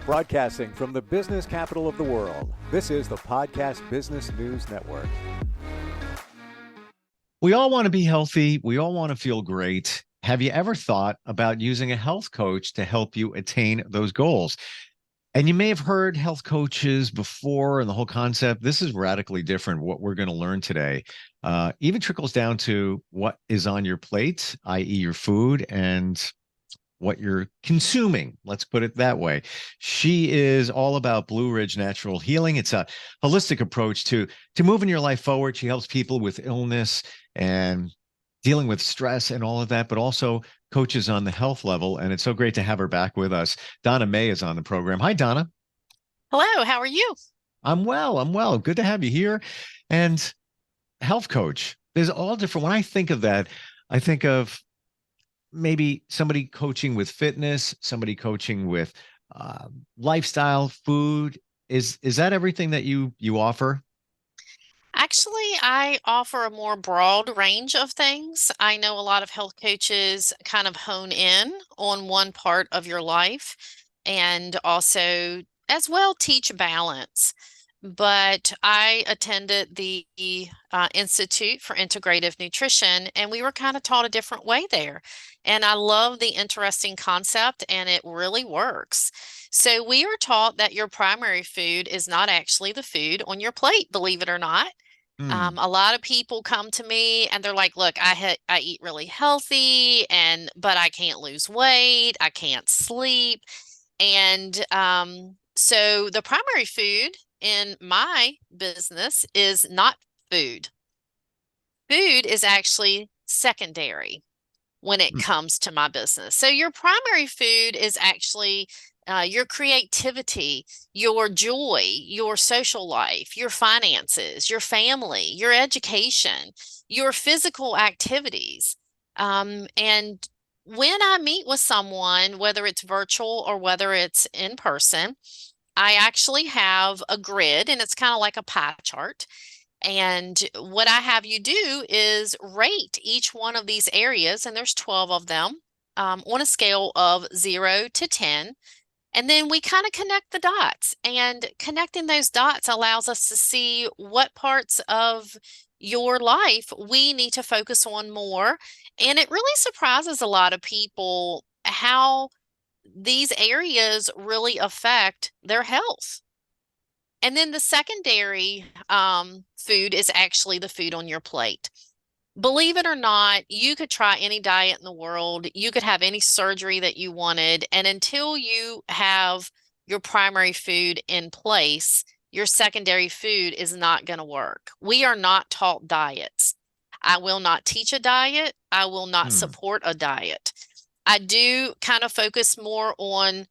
Broadcasting from the business capital of the world, this is the Podcast Business News Network. We all want to be healthy. We all want to feel great. Have you ever thought about using a health coach to help you attain those goals? And you may have heard health coaches before and the whole concept. This is radically different. What we're going to learn today even trickles down to what is on your plate, i.e., your food, and what you're consuming. Let's put it that way. She is all about Blue Ridge Natural Healing. It's a holistic approach to moving your life forward. She helps people with illness and dealing with stress and all of that, but also coaches on the health level. And it's so great to have her back with us. Donna May is on the program. Hi, Donna. Hello, how are you? I'm well. I'm well. Good to have you here. And health coach. There's all different. When I think of that, I think of maybe somebody coaching with fitness, somebody coaching with lifestyle, food. Is that everything that you offer? Actually, I offer a more broad range of things. I know a lot of health coaches kind of hone in on one part of your life and also as well teach balance. But I attended the Institute for Integrative Nutrition, and we were kind of taught a different way there. And I love the interesting concept, and it really works. So we are taught that your primary food is not actually the food on your plate, believe it or not. A lot of people come to me and they're like, look, I eat really healthy but I can't lose weight. I can't sleep. And so the primary food in my business is not food. Food is actually secondary when it comes to my business. So your primary food is actually your creativity, your joy, your social life, your finances, your family, your education, your physical activities. And when I meet with someone, whether it's virtual or whether it's in person, I actually have a grid, and it's kind of like a pie chart. And what I have you do is rate each one of these areas, and there's 12 of them, on a scale of 0 to 10. And then we kind of connect the dots, and connecting those dots allows us to see what parts of your life we need to focus on more. And it really surprises a lot of people how these areas really affect their health. And then the secondary food is actually the food on your plate. Believe it or not, you could try any diet in the world. You could have any surgery that you wanted. And until you have your primary food in place, your secondary food is not going to work. We are not taught diets. I will not teach a diet. I will not support a diet. I do kind of focus more on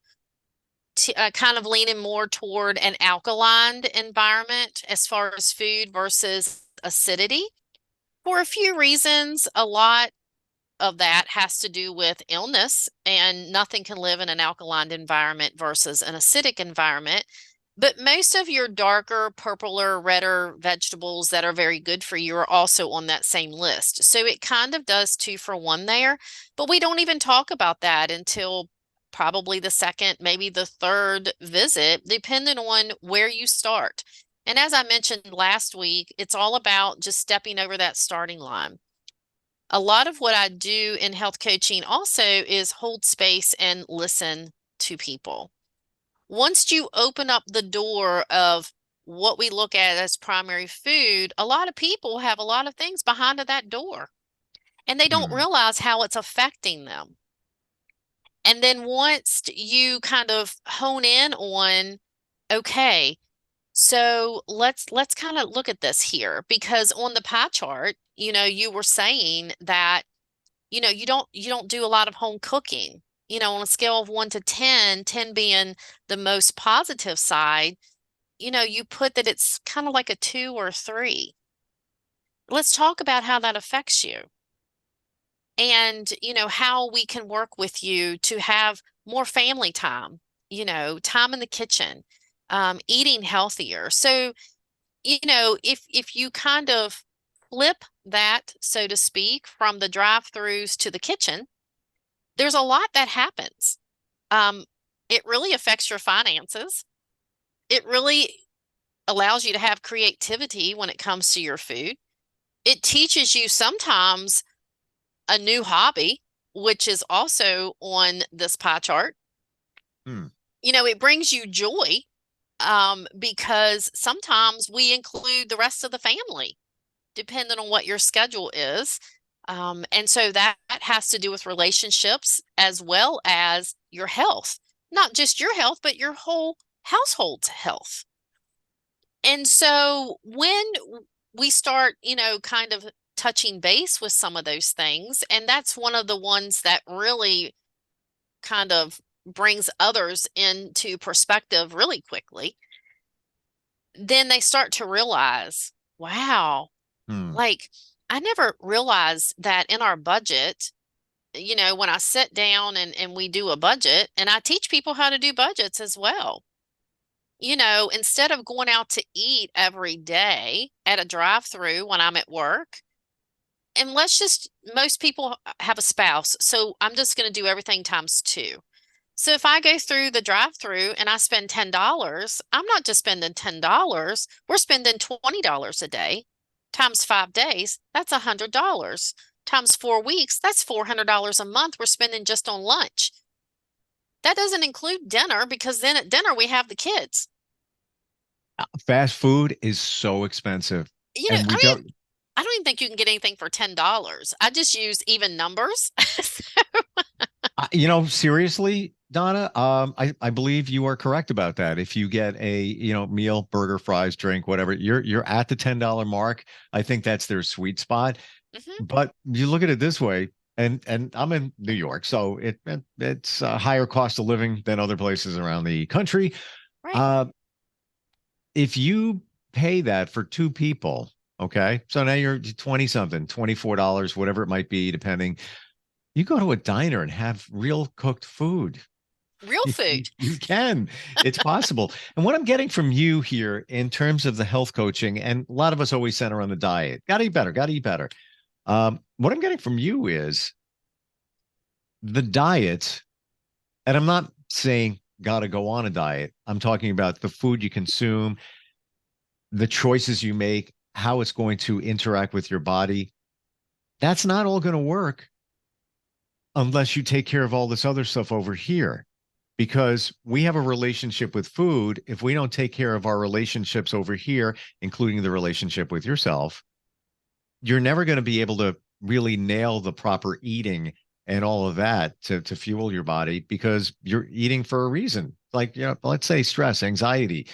kind of leaning more toward an alkaline environment as far as food versus acidity. For a few reasons, a lot of that has to do with illness, and nothing can live in an alkaline environment versus an acidic environment. But most of your darker, purpler, redder vegetables that are very good for you are also on that same list. So it kind of does 2 for 1 there, but we don't even talk about that until probably the second, maybe the third visit, depending on where you start. And as I mentioned last week, it's all about just stepping over that starting line. A lot of what I do in health coaching also is hold space and listen to people. Once you open up the door of what we look at as primary food, a lot of people have a lot of things behind that door, and they don't realize how it's affecting them. And then once you kind of hone in on, okay, so let's kind of look at this here, because on the pie chart, you were saying that, you don't do a lot of home cooking. On a scale of 1 to 10, 10 being the most positive side, you put that it's kind of like a 2 or a 3. Let's talk about how that affects you. And, how we can work with you to have more family time, time in the kitchen, eating healthier. So, if you kind of flip that, so to speak, from the drive-throughs to the kitchen, there's a lot that happens. It really affects your finances. It really allows you to have creativity when it comes to your food. It teaches you sometimes a new hobby, which is also on this pie chart. Hmm. It brings you joy, because sometimes we include the rest of the family, depending on what your schedule is. And so that has to do with relationships as well as your health, not just your health, but your whole household's health. And so when we start, kind of touching base with some of those things, and that's one of the ones that really kind of brings others into perspective really quickly, then they start to realize, wow, Hmm. like I never realized that in our budget, when I sit down and we do a budget, and I teach people how to do budgets as well. Instead of going out to eat every day at a drive-through when I'm at work, and most people have a spouse, so I'm just going to do everything times two. So if I go through the drive-through and I spend $10, I'm not just spending $10, we're spending $20 a day times 5 days. That's $100 times 4 weeks. That's $400 a month we're spending just on lunch. That doesn't include dinner because then at dinner we have the kids. Fast food is so expensive, You know, and we I mean, don't. I don't even think you can get anything for $10. I just use even numbers. Seriously, Donna, I believe you are correct about that. If you get a, meal, burger, fries, drink, whatever, you're at the $10 mark. I think that's their sweet spot. Hmm. But you look at it this way, and I'm in New York, so it's a higher cost of living than other places around the country. Right. Uh, if you pay that for two people, okay, so now you're 20 something, $24, whatever it might be, depending. You go to a diner and have real cooked food. Real food. You can. It's possible. And what I'm getting from you here in terms of the health coaching, and a lot of us always center on the diet. Got to eat better. Got to eat better. What I'm getting from you is the diet, and I'm not saying got to go on a diet. I'm talking about the food you consume, the choices you make, how it's going to interact with your body. That's not all going to work unless you take care of all this other stuff over here. Because we have a relationship with food. If we don't take care of our relationships over here, including the relationship with yourself, you're never going to be able to really nail the proper eating and all of that to fuel your body because you're eating for a reason. Like, let's say stress, anxiety.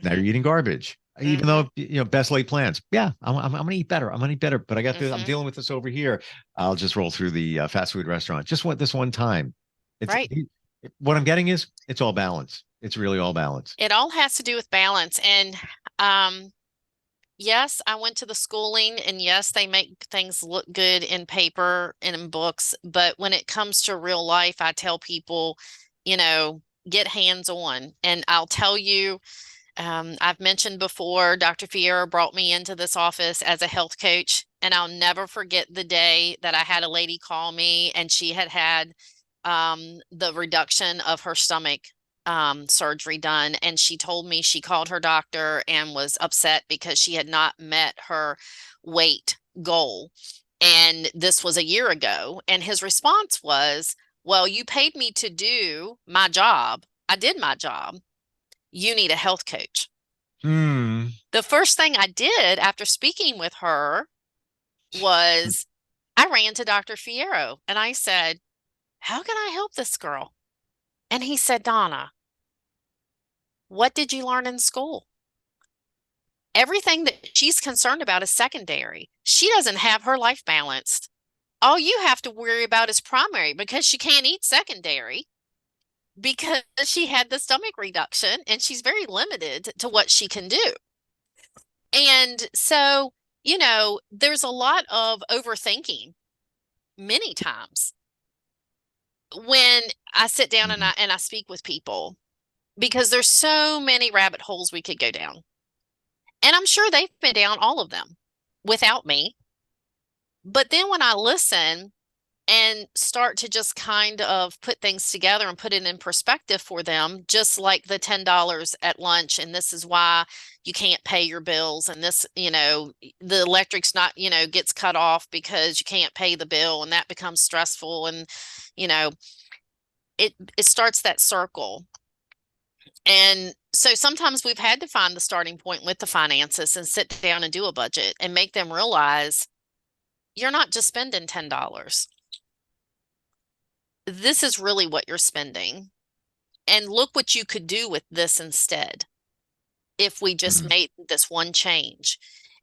Now Hmm. you're eating garbage. Even Hmm. though, best laid plans. Yeah, I'm going to eat better. I'm going to eat better. But I got this. I'm Hmm. dealing with this over here. I'll just roll through the fast food restaurant. Just went this one time. It's Right. what I'm getting is it's all balance. It's really all balance. It all has to do with balance. And um, yes, I went to the schooling, and yes, they make things look good in paper and in books. But when it comes to real life, I tell people, get hands on. And I'll tell you, I've mentioned before, Dr. Fiera brought me into this office as a health coach, and I'll never forget the day that I had a lady call me, and she had the reduction of her stomach surgery done. And she told me she called her doctor and was upset because she had not met her weight goal. And this was a year ago. And his response was, well, you paid me to do my job. I did my job. You need a health coach. Hmm. The first thing I did after speaking with her was I ran to Dr. Fiero and I said, how can I help this girl? And he said, Donna, what did you learn in school? Everything that she's concerned about is secondary. She doesn't have her life balanced. All you have to worry about is primary because she can't eat secondary because she had the stomach reduction and she's very limited to what she can do. And so, there's a lot of overthinking many times when I sit down and Mhm. I speak with people because there's so many rabbit holes we could go down. And I'm sure they've been down all of them without me. But then when I listen, and start to just kind of put things together and put it in perspective for them, just like the $10 at lunch. And this is why you can't pay your bills. And this, the electric's not, gets cut off because you can't pay the bill, and that becomes stressful. And, you know, it starts that circle. And so sometimes we've had to find the starting point with the finances and sit down and do a budget and make them realize you're not just spending $10. This is really what you're spending. And look what you could do with this instead if we just made this one change,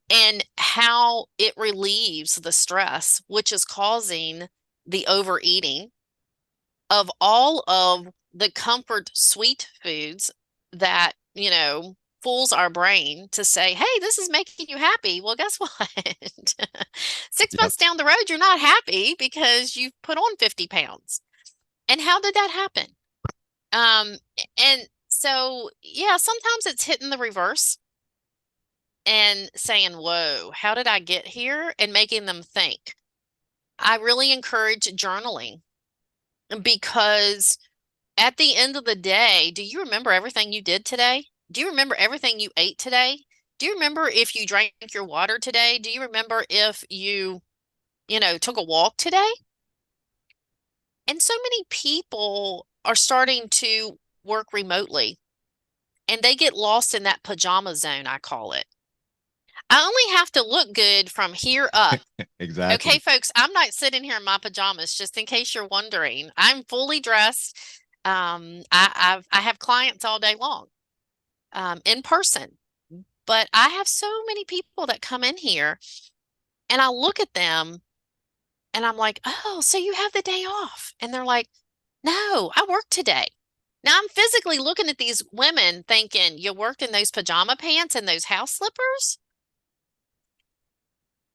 and how it relieves the stress, which is causing the overeating of all of the comfort sweet foods that, fools our brain to say, hey, this is making you happy. Well, guess what? 6 months down the road, you're not happy because you've put on 50 pounds. And how did that happen? And so, yeah, sometimes it's hitting the reverse and saying, whoa, how did I get here? And making them think. I really encourage journaling, because at the end of the day, do you remember everything you did today? Do you remember everything you ate today? Do you remember if you drank your water today? Do you remember if you, took a walk today? And so many people are starting to work remotely, and they get lost in that pajama zone, I call it. I only have to look good from here up. Exactly. Okay, folks, I'm not sitting here in my pajamas, just in case you're wondering. I'm fully dressed. I have clients all day long, in person, but I have so many people that come in here, and I look at them and I'm like, oh, so you have the day off? And they're like, no, I work today. Now I'm physically looking at these women thinking, you worked in those pajama pants and those house slippers?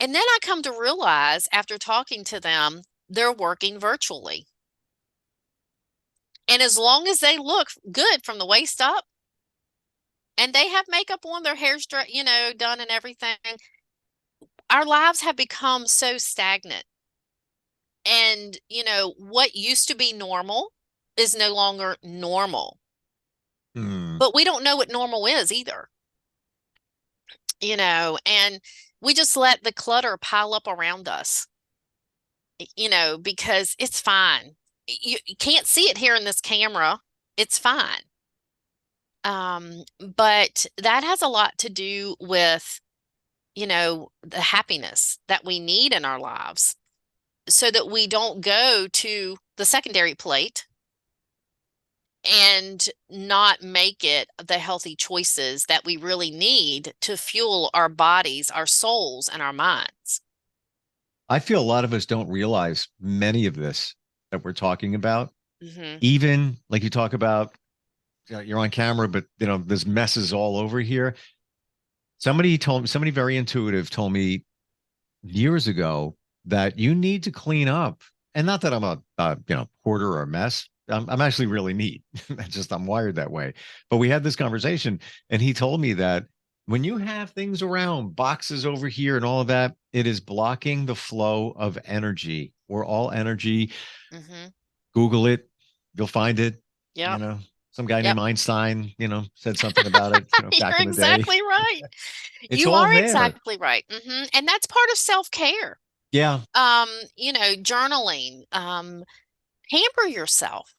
And then I come to realize after talking to them, they're working virtually. And as long as they look good from the waist up, and they have makeup on, their hair's, done and everything, our lives have become so stagnant. And, what used to be normal is no longer normal. But we don't know what normal is either. And we just let the clutter pile up around us, because it's fine. You can't see it here in this camera. It's fine. But that has a lot to do with, the happiness that we need in our lives, so that we don't go to the secondary plate and not make it the healthy choices that we really need to fuel our bodies, our souls, and our minds. I feel a lot of us don't realize many of this that we're talking about. Even like you talk about, you're on camera, but there's messes all over here. Somebody very intuitive told me years ago that you need to clean up. And not that I'm a hoarder or a mess. I'm actually really neat. I'm wired that way. But we had this conversation, and he told me that when you have things around, boxes over here and all of that, it is blocking the flow of energy. We're all energy. Google it. You'll find it. Yeah. Some guy named Einstein, said something about it back in the day. You're exactly right. You are exactly right. And that's part of self-care. Yeah. Journaling, pamper yourself,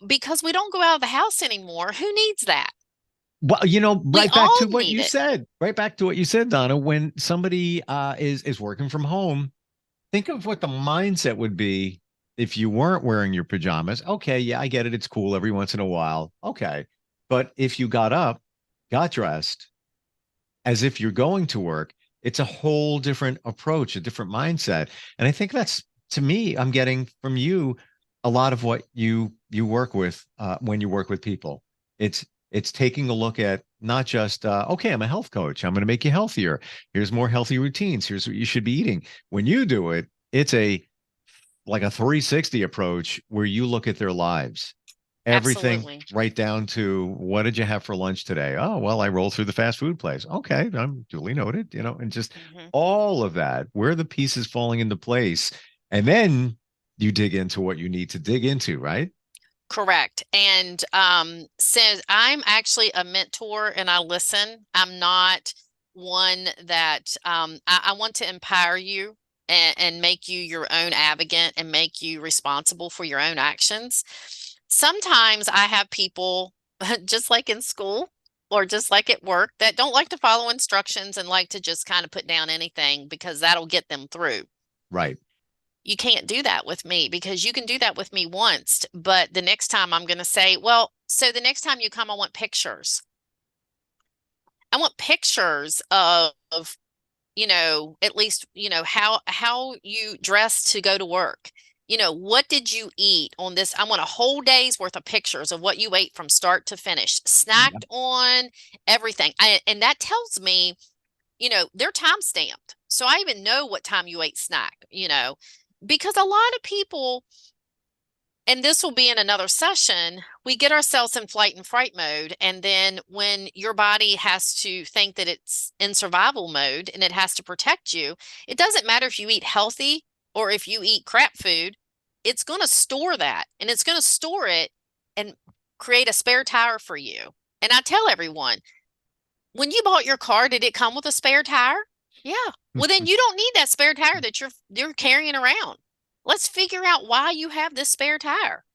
because we don't go out of the house anymore. Who needs that? Well, right back to what you said, right back to what you said, Donna, when somebody is working from home, think of what the mindset would be if you weren't wearing your pajamas. Okay, yeah, I get it. It's cool every once in a while. Okay. But if you got up, got dressed as if you're going to work, it's a whole different approach, a different mindset. And I think that's, to me, I'm getting from you a lot of what you work with when you work with people. It's taking a look at not just, okay, I'm a health coach. I'm going to make you healthier. Here's more healthy routines. Here's what you should be eating. When you do it, it's like a 360 approach where you look at their lives. Everything. Absolutely. Right down to, what did you have for lunch today? Oh, well, I rolled through the fast food place. Okay, I'm duly noted, and just all of that, where the pieces falling into place. And then you dig into what you need to dig into, right? Correct. And says I'm actually a mentor and I listen. I'm not one that I want to empower you and make you your own advocate and make you responsible for your own actions. Sometimes I have people, just like in school or just like at work, that don't like to follow instructions and like to just kind of put down anything because that'll get them through. Right. You can't do that with me because you can do that with me once, but the next time I'm going to say, well, so the next time you come, I want pictures. I want pictures of, at least, how you dress to go to work. What did you eat on this? I want a whole day's worth of pictures of what you ate from start to finish, Yeah. snacked on, everything. And that tells me, they're time stamped. So I even know what time you ate snack, because a lot of people, and this will be in another session, we get ourselves in flight and fright mode. And then when your body has to think that it's in survival mode and it has to protect you, it doesn't matter if you eat healthy or if you eat crap food, it's going to store that and it's going to store it and create a spare tire for you. And I tell everyone, when you bought your car, did it come with a spare tire? Yeah. Well, then you don't need that spare tire that you're carrying around. Let's figure out why you have this spare tire.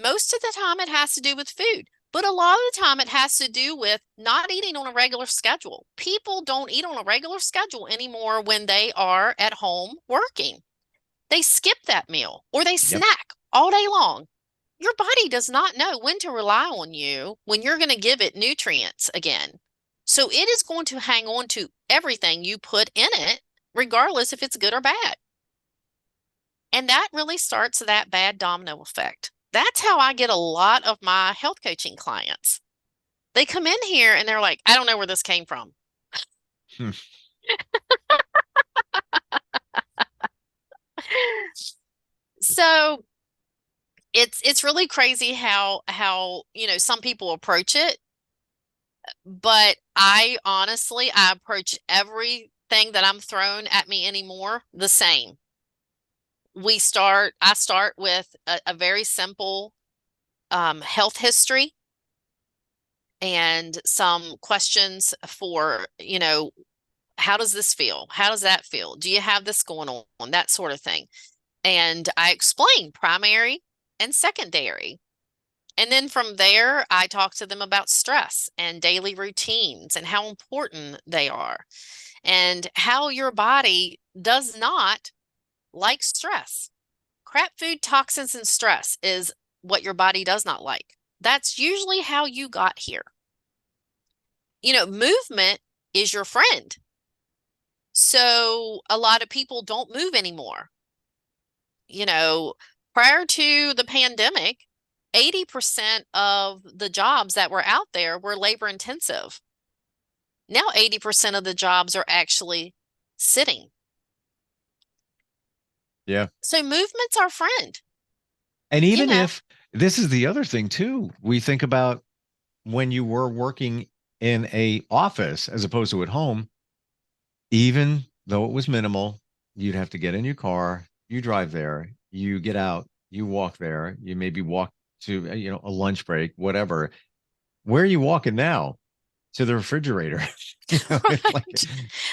Most of the time it has to do with food, but a lot of the time it has to do with not eating on a regular schedule. People don't eat on a regular schedule anymore when they are at home working. They skip that meal or they Yep. snack all day long. Your body does not know when to rely on you when you're going to give it nutrients again. So it is going to hang on to everything you put in it, regardless if it's good or bad. And that really starts that bad domino effect. That's how I get a lot of my health coaching clients. They come in here and they're like, I don't know where this came from. Hmm. So it's really crazy how some people approach it, but I honestly I approach everything that I'm thrown at me anymore the same. I start with a very simple health history and some questions for, how does this feel? How does that feel? Do you have this going on? That sort of thing. And I explain primary and secondary. And then from there, I talk to them about stress and daily routines and how important they are and how your body does not like stress. Crap food, toxins, and stress is what your body does not like. That's usually how you got here. Movement is your friend. So a lot of people don't move anymore. Prior to the pandemic, 80% of the jobs that were out there were labor intensive. Now 80% of the jobs are actually sitting. Yeah. So movement's our friend. And You even know, if this is the other thing too, we think about when you were working in a office as opposed to at home, even though it was minimal, you'd have to get in your car, you drive there, you get out, you walk there, you maybe walk to a lunch break, whatever. Where are you walking now? To the refrigerator. It's like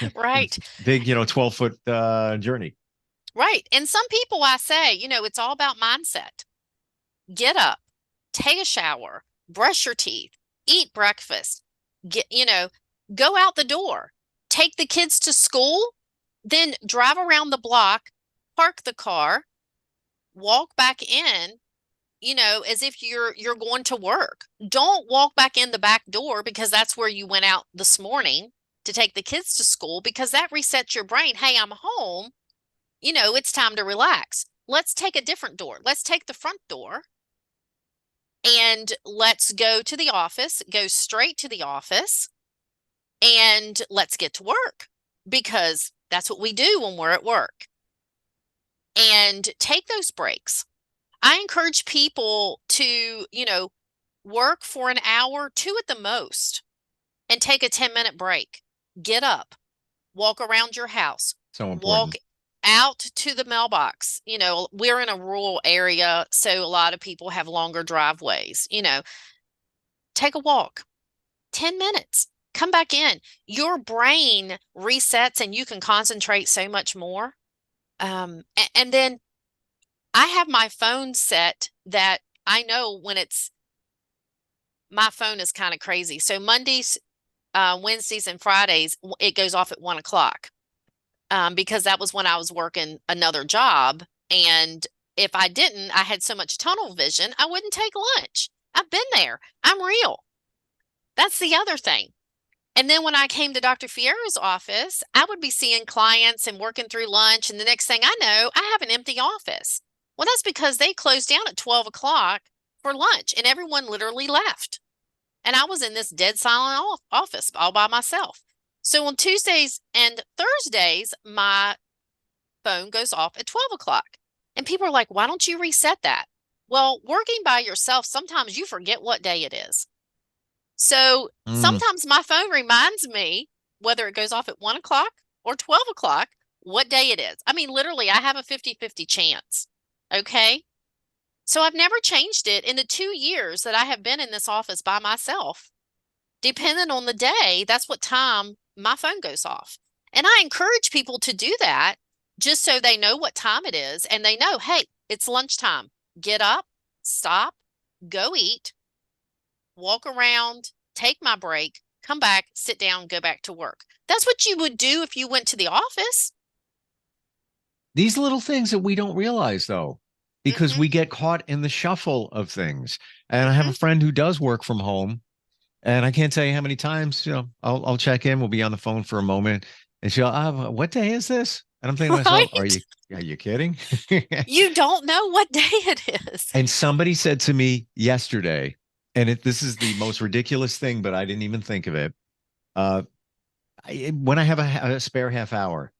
right, right, big, 12-foot journey. right. And some people I say, it's all about mindset. Get up, take a shower, brush your teeth, eat breakfast, go out the door, take the kids to school, then drive around the block, park the car, walk back in, as if you're going to work. Don't walk back in the back door because that's where you went out this morning to take the kids to school because that resets your brain. Hey, I'm home. It's time to relax. Let's take a different door. Let's take the front door and let's go to the office, go straight to the office, and let's get to work because that's what we do when we're at work. And take those breaks. I encourage people to, work for an hour, 2 at the most, and take a 10-minute break. Get up, walk around your house, So walk important. out to the mailbox. We're in a rural area, so a lot of people have longer driveways. Take a walk, 10 minutes, come back in. Your brain resets and you can concentrate so much more. And then I have my phone set that I know when my phone is kind of crazy. So Mondays, Wednesdays, and Fridays, it goes off at 1 o'clock. Because that was when I was working another job. And if I didn't, I had so much tunnel vision, I wouldn't take lunch. I've been there. I'm real. That's the other thing. And then when I came to Dr. Fierro's office, I would be seeing clients and working through lunch. And the next thing I know, I have an empty office. Well, that's because they closed down at 12 o'clock for lunch and everyone literally left. And I was in this dead silent office all by myself. So on Tuesdays and Thursdays, my phone goes off at 12 o'clock. And people are like, why don't you reset that? Well, working by yourself, sometimes you forget what day it is. So sometimes my phone reminds me, whether it goes off at 1 o'clock or 12 o'clock, what day it is. I mean, literally, I have a 50-50 chance. Okay. So I've never changed it in the 2 years that I have been in this office by myself. Depending on the day, that's what time my phone goes off. And I encourage people to do that just so they know what time it is and they know, hey, it's lunchtime. Get up, stop, go eat, walk around, take my break, come back, sit down, go back to work. That's what you would do if you went to the office. These little things that we don't realize, though, because we get caught in the shuffle of things. And I have a friend who does work from home, and I can't tell you how many times, I'll check in. We'll be on the phone for a moment, and she'll, what day is this? And I'm thinking to myself, are you kidding? You don't know what day it is. And somebody said to me yesterday, and this is the most ridiculous thing, but I didn't even think of it. When I have a spare half hour,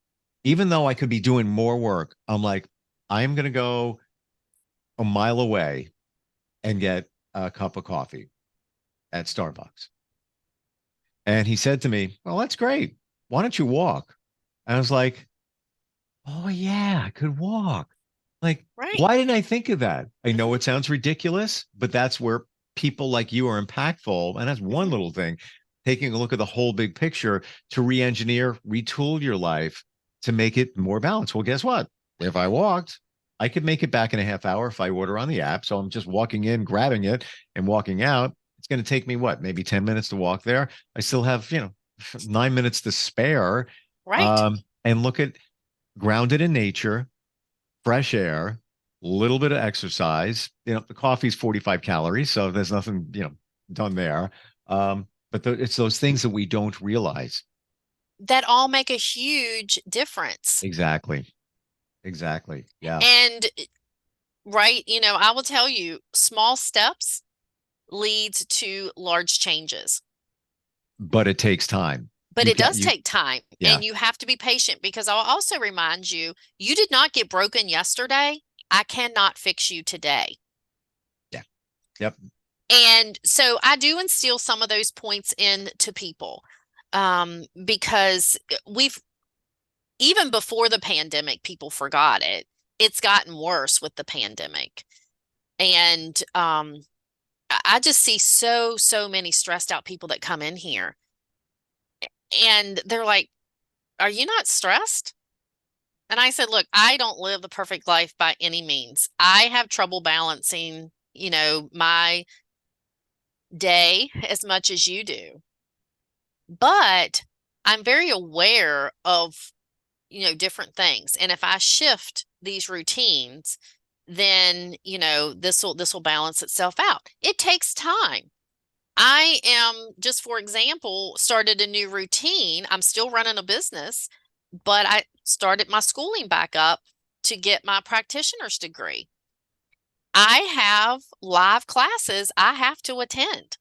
even though I could be doing more work, I'm like, I am going to go a mile away and get a cup of coffee at Starbucks. And he said to me, well, that's great. Why don't you walk? And I was like, oh, yeah, I could walk. Like, right. Why didn't I think of that? I know it sounds ridiculous, but that's where people like you are impactful. And that's one little thing, taking a look at the whole big picture to re-engineer, retool your life to make it more balanced. Well, guess what? If I walked, I could make it back in a half hour if I order on the app. So I'm just walking in, grabbing it, and walking out. It's going to take me maybe 10 minutes to walk there. I still have, 9 minutes to spare. Right. And look at grounded in nature, fresh air, a little bit of exercise. The coffee's 45 calories, so there's nothing, done there. But it's those things that we don't realize. That all make a huge difference. Exactly. Yeah. And right, I will tell you, small steps leads to large changes. But it takes time. But it does take time. Yeah. And you have to be patient, because I'll also remind you, you did not get broken yesterday. I cannot fix you today. Yeah. Yep. And so I do instill some of those points into people, because even before the pandemic, people forgot it. It's gotten worse with the pandemic. And I just see so many stressed out people that come in here. And they're like, are you not stressed? And I said, look, I don't live the perfect life by any means. I have trouble balancing, my day as much as you do. But I'm very aware of, different things. And if I shift these routines, then, this will balance itself out. It takes time. I am, just for example, started a new routine. I'm still running a business, but I started my schooling back up to get my practitioner's degree. I have live classes I have to attend.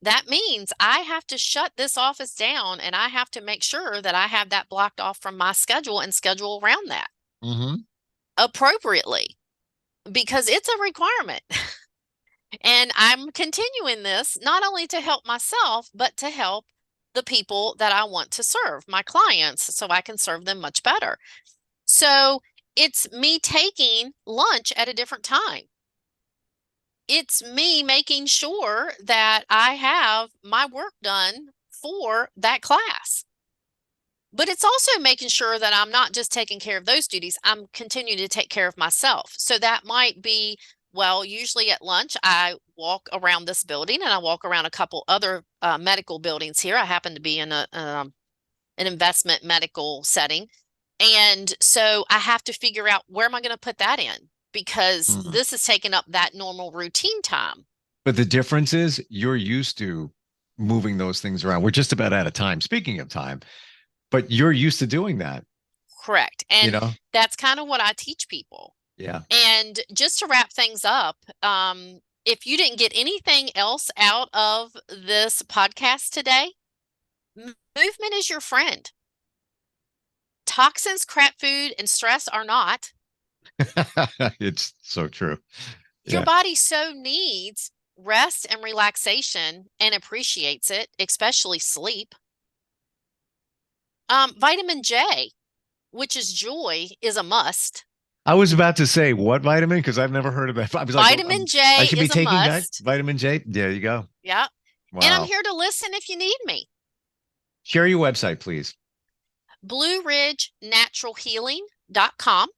That means I have to shut this office down, and I have to make sure that I have that blocked off from my schedule and schedule around that appropriately, because it's a requirement. And I'm continuing this not only to help myself, but to help the people that I want to serve, my clients, so I can serve them much better. So it's me taking lunch at a different time. It's me making sure that I have my work done for that class. But it's also making sure that I'm not just taking care of those duties, I'm continuing to take care of myself. So that might be, well, usually at lunch, I walk around this building and I walk around a couple other medical buildings here. I happen to be in an investment medical setting. And so I have to figure out, where am I going to put that in? Because this is taking up that normal routine time. But the difference is you're used to moving those things around. We're just about out of time. Speaking of time, but you're used to doing that. Correct. And that's kind of what I teach people. Yeah. And just to wrap things up, if you didn't get anything else out of this podcast today, movement is your friend. Toxins, crap food, and stress are not. It's so true. Your body so needs rest and relaxation and appreciates it, especially sleep. Vitamin J, which is joy, is a must. I was about to say, what vitamin? Because I've never heard of that. I was like, vitamin J I should be is taking a must. that. Vitamin J. There you go. Yeah. Wow. And I'm here to listen if you need me. Share your website, please. BlueRidgeNaturalHealing.com.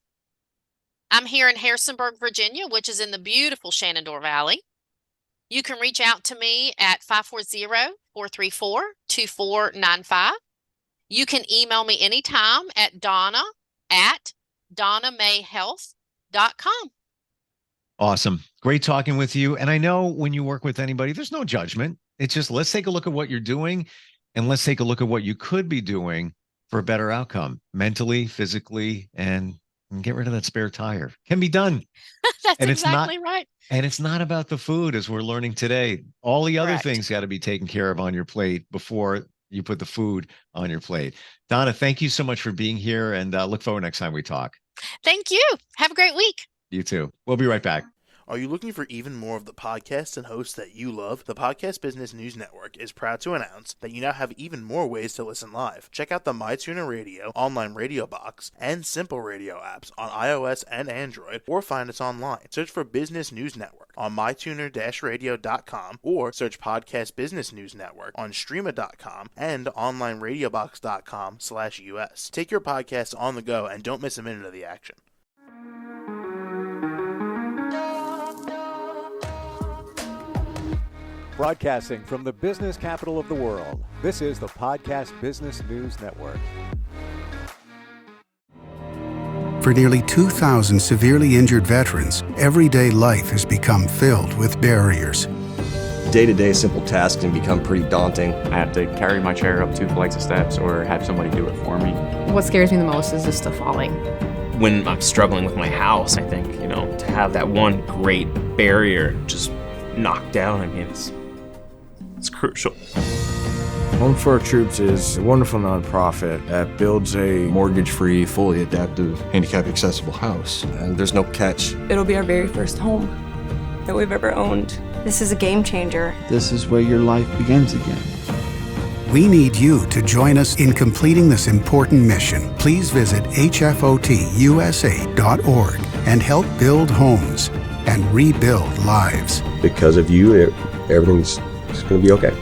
I'm here in Harrisonburg, Virginia, which is in the beautiful Shenandoah Valley. You can reach out to me at 540-434-2495. You can email me anytime at Donna@DonnaMayHealth.com. Awesome. Great talking with you. And I know when you work with anybody, there's no judgment. It's just, let's take a look at what you're doing and let's take a look at what you could be doing for a better outcome, mentally, physically, and get rid of that spare tire. Can be done. That's and exactly right. And it's not about the food, as we're learning today. All the other things got to be taken care of on your plate before you put the food on your plate. Donna, thank you so much for being here, and look forward next time we talk. Thank you. Have a great week. You too. We'll be right back. Are you looking for even more of the podcasts and hosts that you love? The Podcast Business News Network is proud to announce that you now have even more ways to listen live. Check out the MyTuner Radio, online radio box, and Simple Radio apps on iOS and Android, or find us online. Search for Business News Network on mytuner-radio.com, or search Podcast Business News Network on streama.com and onlineradiobox.com/US. Take your podcast on the go and don't miss a minute of the action. Broadcasting from the business capital of the world, this is the Podcast Business News Network. For nearly 2,000 severely injured veterans, everyday life has become filled with barriers. Day-to-day simple tasks can become pretty daunting. I have to carry my chair up 2 flights of steps or have somebody do it for me. What scares me the most is just the falling. When I'm struggling with my house, I think, to have that one great barrier just knocked down, it's crucial. Home for Our Troops is a wonderful nonprofit that builds a mortgage-free, fully adaptive, handicap-accessible house. And there's no catch. It'll be our very first home that we've ever owned. This is a game changer. This is where your life begins again. We need you to join us in completing this important mission. Please visit hfotusa.org and help build homes and rebuild lives. Because of you, everything's going to be okay.